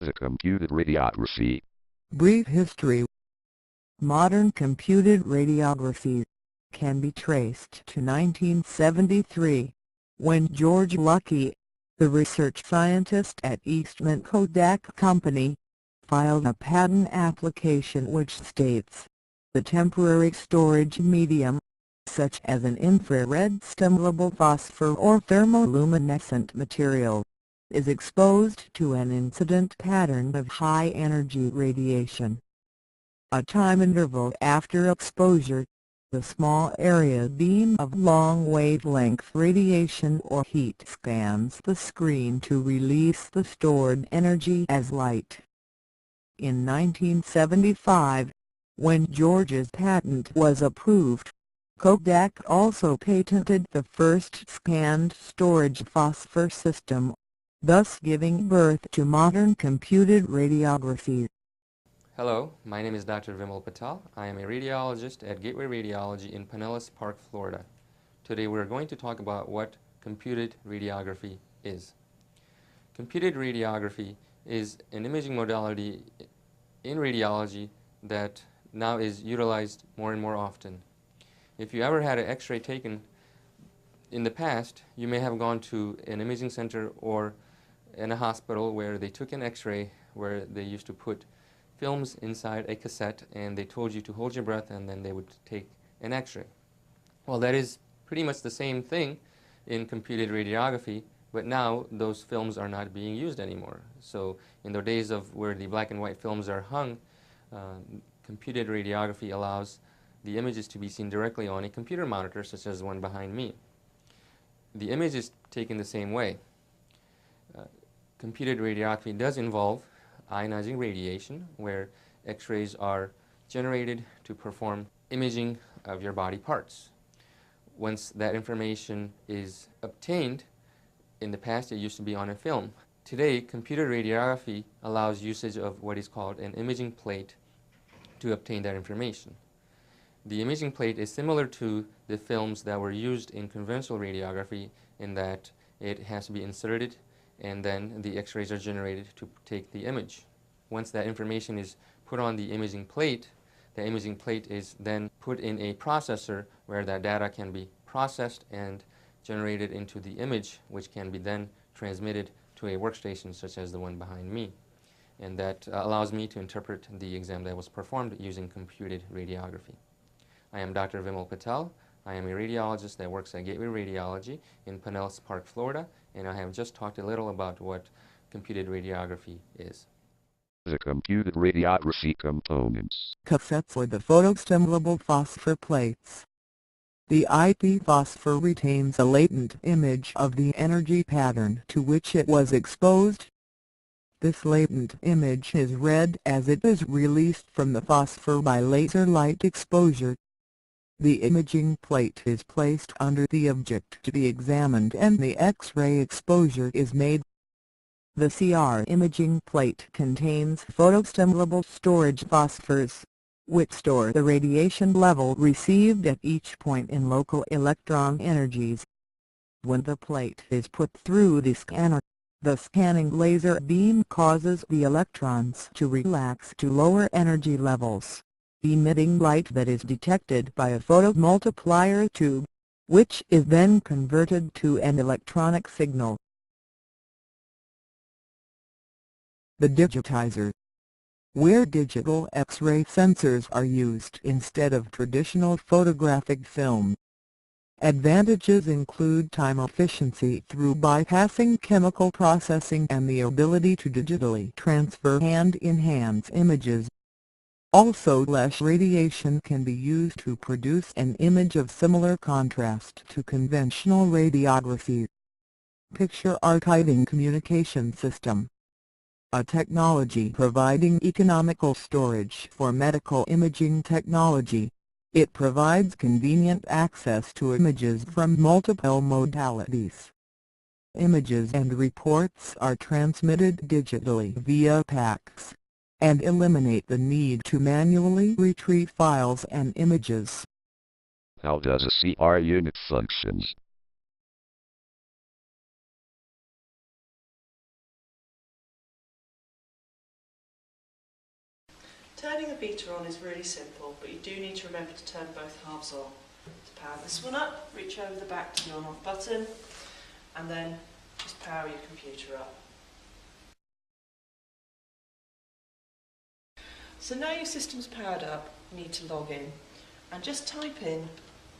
The computed radiography. Brief history. Modern computed radiography can be traced to 1973, when George Luckie, the research scientist at Eastman Kodak Company, filed a patent application which states, the temporary storage medium, such as an infrared stimulable phosphor or thermoluminescent material, is exposed to an incident pattern of high-energy radiation. A time interval after exposure, the small area beam of long-wavelength radiation or heat scans the screen to release the stored energy as light. In 1975, when George's patent was approved, Kodak also patented the first scanned storage phosphor system, thus giving birth to modern computed radiography. Hello, my name is Dr. Vimal Patel. I am a radiologist at Gateway Radiology in Pinellas Park, Florida. Today we are going to talk about what computed radiography is. Computed radiography is an imaging modality in radiology that now is utilized more and more often. If you ever had an X-ray taken in the past, you may have gone to an imaging center or in a hospital where they took an X-ray, where they used to put films inside a cassette and they told you to hold your breath and then they would take an X-ray. Well, that is pretty much the same thing in computed radiography, but now those films are not being used anymore. So in the days of where the black and white films are hung, computed radiography allows the images to be seen directly on a computer monitor, such as the one behind me. The image is taken the same way. Computed radiography does involve ionizing radiation, where X-rays are generated to perform imaging of your body parts. Once that information is obtained, in the past it used to be on a film. Today, computer radiography allows usage of what is called an imaging plate to obtain that information. The imaging plate is similar to the films that were used in conventional radiography in that it has to be inserted and then the X-rays are generated to take the image. Once that information is put on the imaging plate is then put in a processor where that data can be processed and generated into the image, which can be then transmitted to a workstation such as the one behind me. And that allows me to interpret the exam that was performed using computed radiography. I am Dr. Vimal Patel. I am a radiologist that works at Gateway Radiology in Pinellas Park, Florida, and I have just talked a little about what computed radiography is. The computed radiography components. Cassettes with the photostimulable phosphor plates. The IP phosphor retains a latent image of the energy pattern to which it was exposed. This latent image is read as it is released from the phosphor by laser light exposure. The imaging plate is placed under the object to be examined and the X-ray exposure is made. The CR imaging plate contains photostimulable storage phosphors, which store the radiation level received at each point in local electron energies. When the plate is put through the scanner, the scanning laser beam causes the electrons to relax to lower energy levels, emitting light that is detected by a photomultiplier tube, which is then converted to an electronic signal. The digitizer, where digital X-ray sensors are used instead of traditional photographic film. Advantages include time efficiency through bypassing chemical processing and the ability to digitally transfer hand-in-hand images. Also, less radiation can be used to produce an image of similar contrast to conventional radiography. Picture Archiving Communication System, a technology providing economical storage for medical imaging technology. It provides convenient access to images from multiple modalities. Images and reports are transmitted digitally via PACS, and eliminate the need to manually retrieve files and images. How does a CR unit functions? Turning the beater on is really simple, but you do need to remember to turn both halves on. To power this one up, reach over the back to the on-off button, and then just power your computer up. So now your system's powered up, you need to log in, and just type in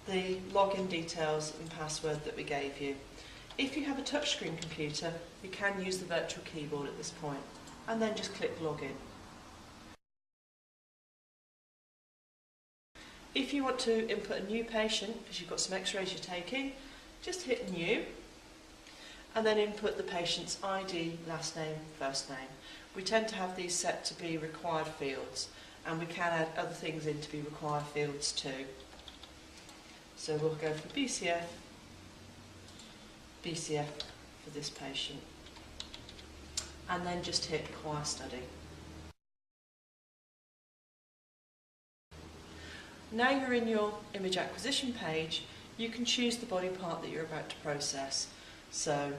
the login details and password that we gave you. If you have a touchscreen computer, you can use the virtual keyboard at this point, and then just click login. If you want to input a new patient, because you've got some x-rays you're taking, just hit new, and then input the patient's ID, last name, first name. We tend to have these set to be required fields, and we can add other things in to be required fields too. So we'll go for BCF for this patient, and then just hit require study. Now you're in your image acquisition page, you can choose the body part that you're about to process. So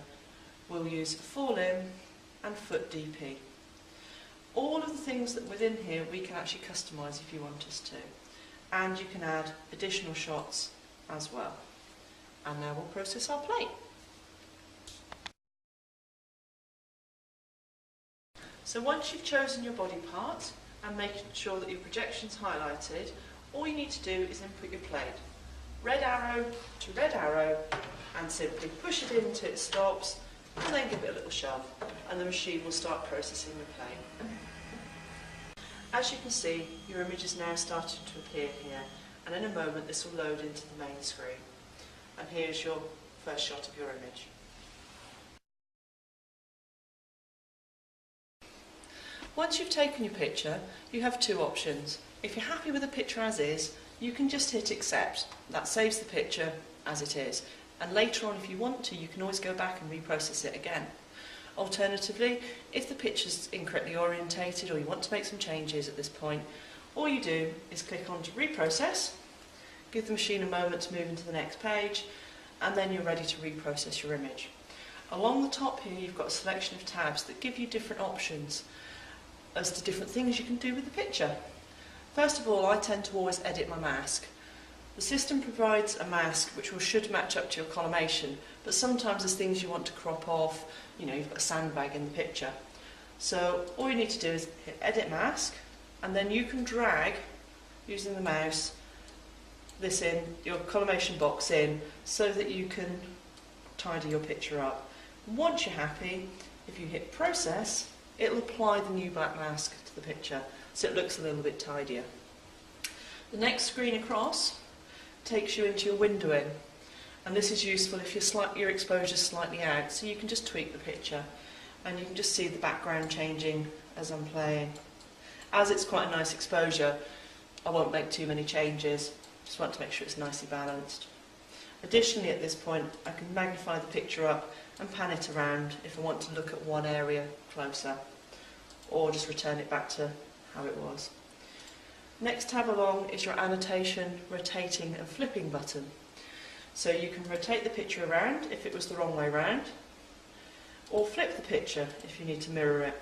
we'll use forelimb and foot DP. All of the things that within here we can actually customise if you want us to. And you can add additional shots as well. And now we'll process our plate. So once you've chosen your body part and making sure that your projection's highlighted, all you need to do is input your plate. Red arrow to red arrow, and simply push it in until it stops, and then give it a little shove, and the machine will start processing the plate. As you can see, your image is now starting to appear here, and in a moment this will load into the main screen. And here's your first shot of your image. Once you've taken your picture, you have two options. If you're happy with the picture as is, you can just hit accept. That saves the picture as it is. And later on, if you want to, you can always go back and reprocess it again. Alternatively, if the picture's incorrectly orientated or you want to make some changes at this point, all you do is click on to reprocess, give the machine a moment to move into the next page, and then you're ready to reprocess your image. Along the top here, you've got a selection of tabs that give you different options as to different things you can do with the picture. First of all, I tend to always edit my mask. The system provides a mask which should match up to your collimation, but sometimes there's things you want to crop off, you know, you've got a sandbag in the picture. So all you need to do is hit edit mask, and then you can drag, using the mouse, this in, your collimation box in, so that you can tidy your picture up. Once you're happy, if you hit process, it'll apply the new black mask to the picture, so it looks a little bit tidier. The next screen across takes you into your windowing, and this is useful if your exposure's slightly out, so you can just tweak the picture, and you can just see the background changing as I'm playing. As it's quite a nice exposure, I won't make too many changes, just want to make sure it's nicely balanced. Additionally, at this point, I can magnify the picture up and pan it around if I want to look at one area closer, or just return it back to how it was. Next tab along is your annotation, rotating and flipping button. So you can rotate the picture around if it was the wrong way round, or flip the picture if you need to mirror it.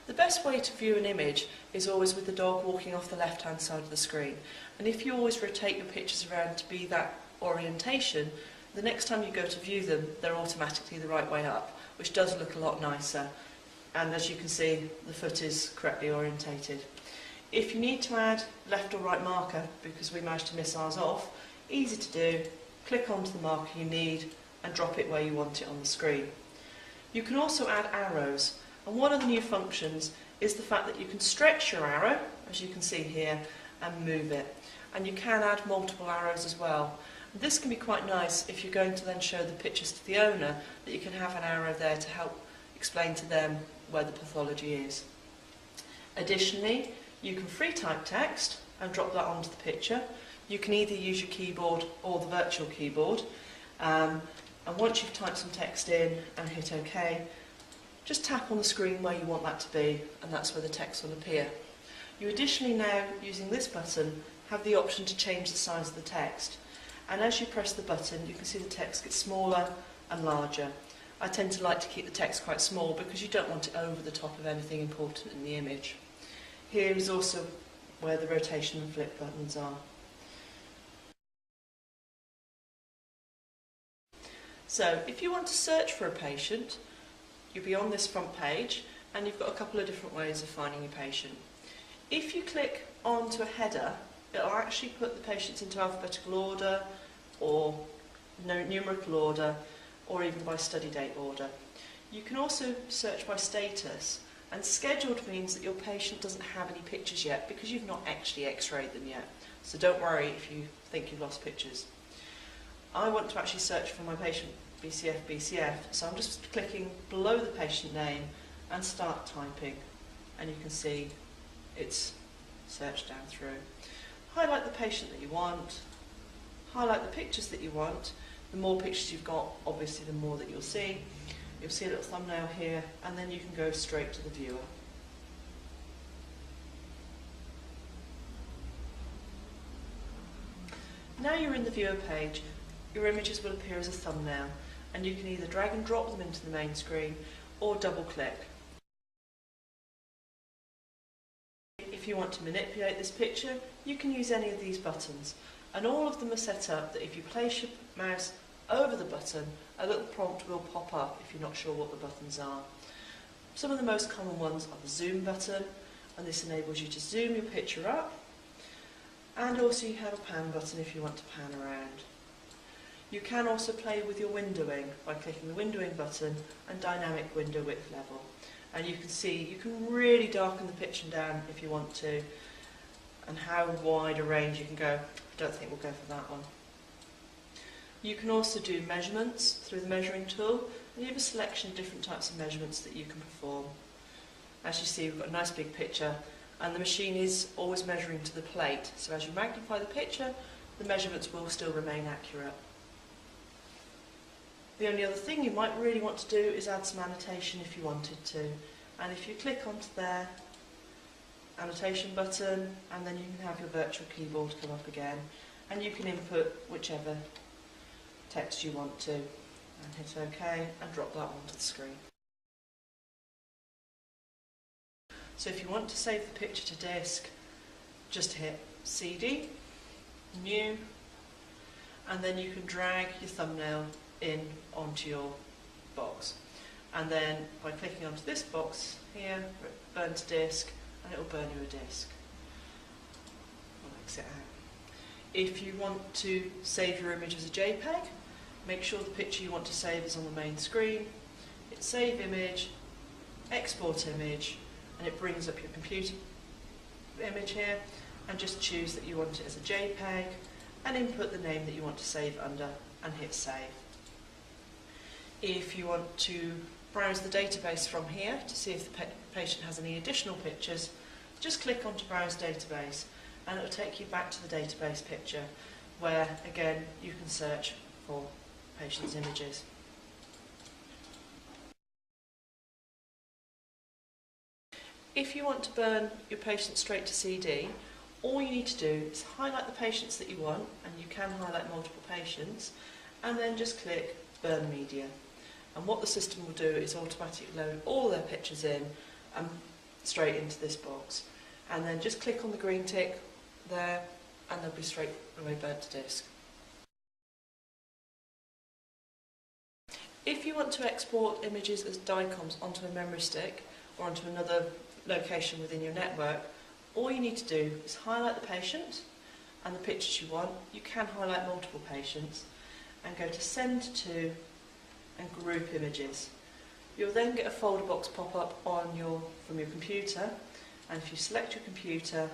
The best way to view an image is always with the dog walking off the left-hand side of the screen. And if you always rotate your pictures around to be that orientation, the next time you go to view them, they're automatically the right way up, which does look a lot nicer. And as you can see, the foot is correctly orientated. If you need to add left or right marker, because we managed to miss ours off, easy to do, click onto the marker you need and drop it where you want it on the screen. You can also add arrows, and one of the new functions is the fact that you can stretch your arrow, as you can see here, and move it. And you can add multiple arrows as well. This can be quite nice if you're going to then show the pictures to the owner, that you can have an arrow there to help explain to them where the pathology is. Additionally, you can free type text and drop that onto the picture. You can either use your keyboard or the virtual keyboard. And once you've typed some text in and hit OK, just tap on the screen where you want that to be, and that's where the text will appear. You additionally now, using this button, have the option to change the size of the text. And as you press the button, you can see the text gets smaller and larger. I tend to like to keep the text quite small because you don't want it over the top of anything important in the image. Here is also where the rotation and flip buttons are. So if you want to search for a patient, you'll be on this front page and you've got a couple of different ways of finding your patient. If you click onto a header, it'll actually put the patients into alphabetical order or numerical order or even by study date order. You can also search by status, and scheduled means that your patient doesn't have any pictures yet because you've not actually x-rayed them yet. So don't worry if you think you've lost pictures. I want to actually search for my patient BCF, so I'm just clicking below the patient name and start typing, and you can see it's searched down through. Highlight the patient that you want, highlight the pictures that you want. The more pictures you've got, obviously the more that you'll see. You'll see a little thumbnail here, and then you can go straight to the viewer. Now you're in the viewer page, your images will appear as a thumbnail, and you can either drag and drop them into the main screen or double click. If you want to manipulate this picture, you can use any of these buttons, and all of them are set up that if you place your mouse over the button, a little prompt will pop up if you're not sure what the buttons are. Some of the most common ones are the zoom button, and this enables you to zoom your picture up, and also you have a pan button if you want to pan around. You can also play with your windowing by clicking the windowing button and dynamic window width level. And you can see you can really darken the picture down if you want to, and how wide a range you can go. I don't think we'll go for that one. You can also do measurements through the measuring tool, and you have a selection of different types of measurements that you can perform. As you see, we've got a nice big picture, and the machine is always measuring to the plate, so as you magnify the picture, the measurements will still remain accurate. The only other thing you might really want to do is add some annotation if you wanted to. And if you click onto their annotation button, and then you can have your virtual keyboard come up again, and you can input whichever text you want to, and hit OK and drop that onto the screen. So if you want to save the picture to disk, just hit CD, New, and then you can drag your thumbnail in onto your box, and then by clicking onto this box here, burn to disk, and it will burn you a disk. I'll exit out. If you want to save your image as a JPEG, make sure the picture you want to save is on the main screen. Hit Save Image, Export Image, and it brings up your computer image here, and just choose that you want it as a JPEG, and input the name that you want to save under, and hit Save. If you want to browse the database from here to see if the patient has any additional pictures, just click onto Browse Database, and it will take you back to the database picture, where again you can search for patients' images. If you want to burn your patient straight to CD, all you need to do is highlight the patients that you want, and you can highlight multiple patients, and then just click Burn Media. And what the system will do is automatically load all their pictures in and straight into this box. And then just click on the green tick there, and they'll be straight away burnt to disk. If you want to export images as DICOMs onto a memory stick or onto another location within your network, all you need to do is highlight the patient and the pictures you want. You can highlight multiple patients, and go to Send to and Group Images. You'll then get a folder box pop up from your computer, and if you select your computer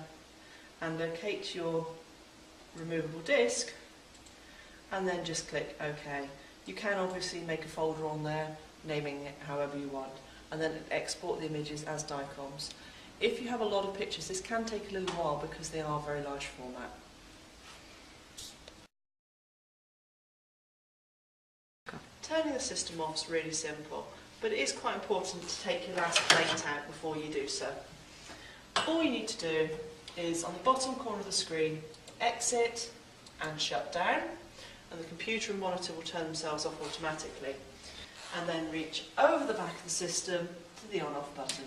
and locate your removable disk, and then just click OK. You can obviously make a folder on there, naming it however you want, and then export the images as DICOMs. If you have a lot of pictures, this can take a little while because they are very large format. Turning the system off is really simple, but it is quite important to take your last plate out before you do so. All you need to do is, on the bottom corner of the screen, exit and shut down, and the computer and monitor will turn themselves off automatically, and then reach over the back of the system to the on-off button.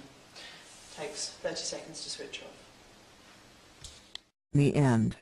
Takes 30 seconds to switch off. The end.